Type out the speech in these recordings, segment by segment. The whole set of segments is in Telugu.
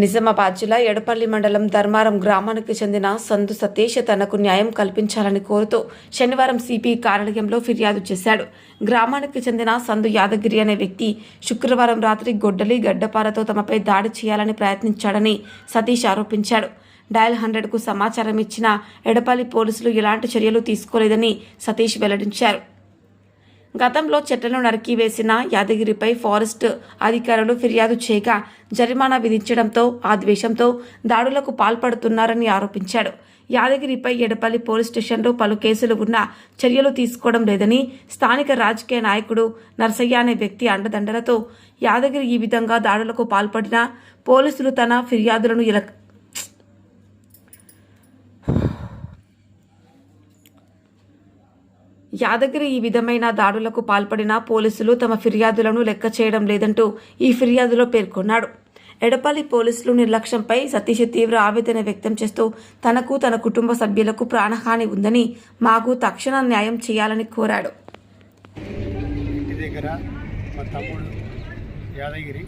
నిజామాబాద్ జిల్లా ఎడపల్లి మండలం ధర్మారం గ్రామానికి చెందిన సందు సతీష్ తనకు న్యాయం కల్పించాలని కోరుతూ శనివారం సిపి కార్యాలయంలో ఫిర్యాదు చేశాడు. గ్రామానికి చెందిన సందు యాదగిరి అనే వ్యక్తి శుక్రవారం రాత్రి గొడ్డలి గడ్డపారతో తమపై దాడి చేయాలని ప్రయత్నించాడని సతీష్ ఆరోపించాడు. డయల్ 100కు సమాచారం ఇచ్చిన ఎడపల్లి పోలీసులు ఎలాంటి చర్యలు తీసుకోలేదని సతీష్ వెల్లడించారు. గతంలో చెట్లను నరికివేసిన యాదగిరిపై ఫారెస్ట్ అధికారులు ఫిర్యాదు చేయగా జరిమానా విధించడంతో ఆ ద్వేషంతో దాడులకు పాల్పడుతున్నారని ఆరోపించాడు. యాదగిరిపై ఎడపల్లి పోలీస్ స్టేషన్లో పలు కేసులు ఉన్నా చర్యలు తీసుకోవడం లేదని, స్థానిక రాజకీయ నాయకుడు నర్సయ్య అనే వ్యక్తి అండదండలతో యాదగిరి ఈ విధంగా దాడులకు పాల్పడినా పోలీసులు తన ఫిర్యాదులను యాదగిరి ఈ విధమైన దాడులకు పాల్పడిన పోలీసులు తమ ఫిర్యాదులను లెక్క చేయడం లేదంటూ ఈ ఫిర్యాదులో పేర్కొన్నాడు. ఎడపల్లి పోలీసులు నిర్లక్ష్యంపై సతీష్ తీవ్ర ఆవేదన వ్యక్తం చేస్తూ తనకు తన కుటుంబ సభ్యులకు ప్రాణహాని ఉందని, మాకు తక్షణ న్యాయం చేయాలని కోరాడు. ఇంటి దగ్గర మా తమ్ముడు యాదగిరి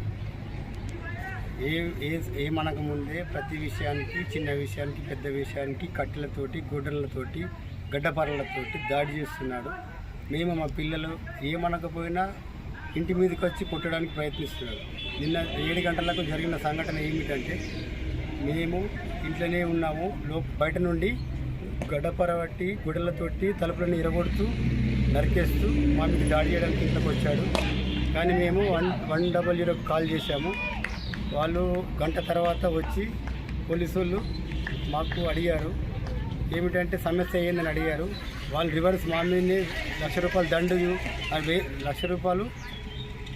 ఏమనక ముందే ప్రతి విషయానికి, చిన్న విషయానికి, పెద్ద విషయానికి కట్టెలతోటి, గొడ్డలతోటి, గడ్డపారలతోటి దాడి చేస్తున్నాడు. మేము మా పిల్లలు ఏమనకపోయినా ఇంటి మీదకి వచ్చి కొట్టడానికి ప్రయత్నిస్తున్నాడు. నిన్న 7 గంటలకు జరిగిన సంఘటన ఏమిటంటే, మేము ఇంట్లోనే ఉన్నాము, బయట నుండి గడ్డపార పట్టి గొడ్డలతోటి తలుపులను ఇరగొడుతూ నరికేస్తూ మా మీద దాడి చేయడానికి ఇంట్లోకి వచ్చాడు. కానీ మేము 100 కాల్ చేశాము. వాళ్ళు గంట తర్వాత వచ్చి పోలీసు వాళ్ళు మాకు అడిగారు, ఏమిటంటే సమస్య ఏందని అడిగారు. వాళ్ళు రివర్స్ మా మీదనే ₹1,00,000 దండు, 1,00,000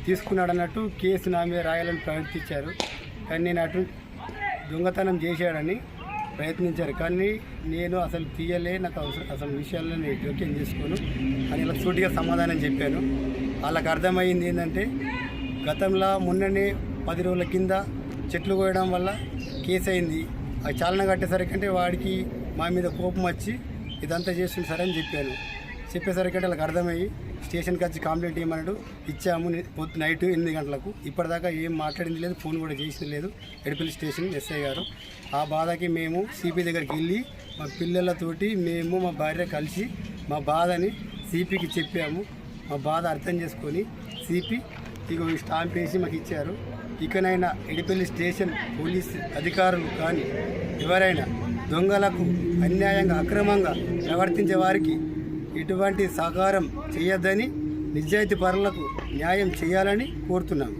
తీసుకున్నాడన్నట్టు కేసు నా మీద రాయాలని ప్రయత్నించారు. కానీ నేను అటు దొంగతనం చేశాడని ప్రయత్నించారు. కానీ నేను అసలు తీయలే, నాకు అసలు విషయాల్లో నేను జోక్యం చేసుకోను అని ఇలా సూటిగా సమాధానం చెప్పాను. వాళ్ళకి అర్థమైంది ఏంటంటే, గతంలో మొన్ననే 10 రోజుల కింద చెట్లు కోయడం వల్ల కేసు అయింది. అది చాలన కట్టేసరికంటే వాడికి మా మీద కోపం వచ్చి ఇదంతా చేస్తుంది సరే అని చెప్పాను. చెప్పేసరికంటే వాళ్ళకి అర్థమయ్యి స్టేషన్కి వచ్చి కంప్లైంట్ ఇవ్వమన్నాడు. ఇచ్చాము. నైట్ 8 గంటలకు ఇప్పటిదాకా ఏం మాట్లాడింది లేదు, ఫోన్ కూడా చేసింది లేదు ఎడపల్లి స్టేషన్ ఎస్ఐ గారు. ఆ బాధకి మేము సిపి దగ్గరికి వెళ్ళి మా పిల్లలతోటి మేము మా భార్య కలిసి మా బాధని సిపికి చెప్పాము. మా బాధ అర్థం చేసుకొని సిపి ఇగో స్టాంప్ వేసి మాకు ఇచ్చారు. ఇకనైనా ఎడపల్లి స్టేషన్ పోలీస్ అధికారులు కానీ ఎవరైనా దొంగలకు అన్యాయంగా అక్రమంగా ప్రవర్తించే వారికి ఎటువంటి సహకారం చేయొద్దని, నిజాయితీ పరులకు న్యాయం చేయాలని కోరుతున్నాము.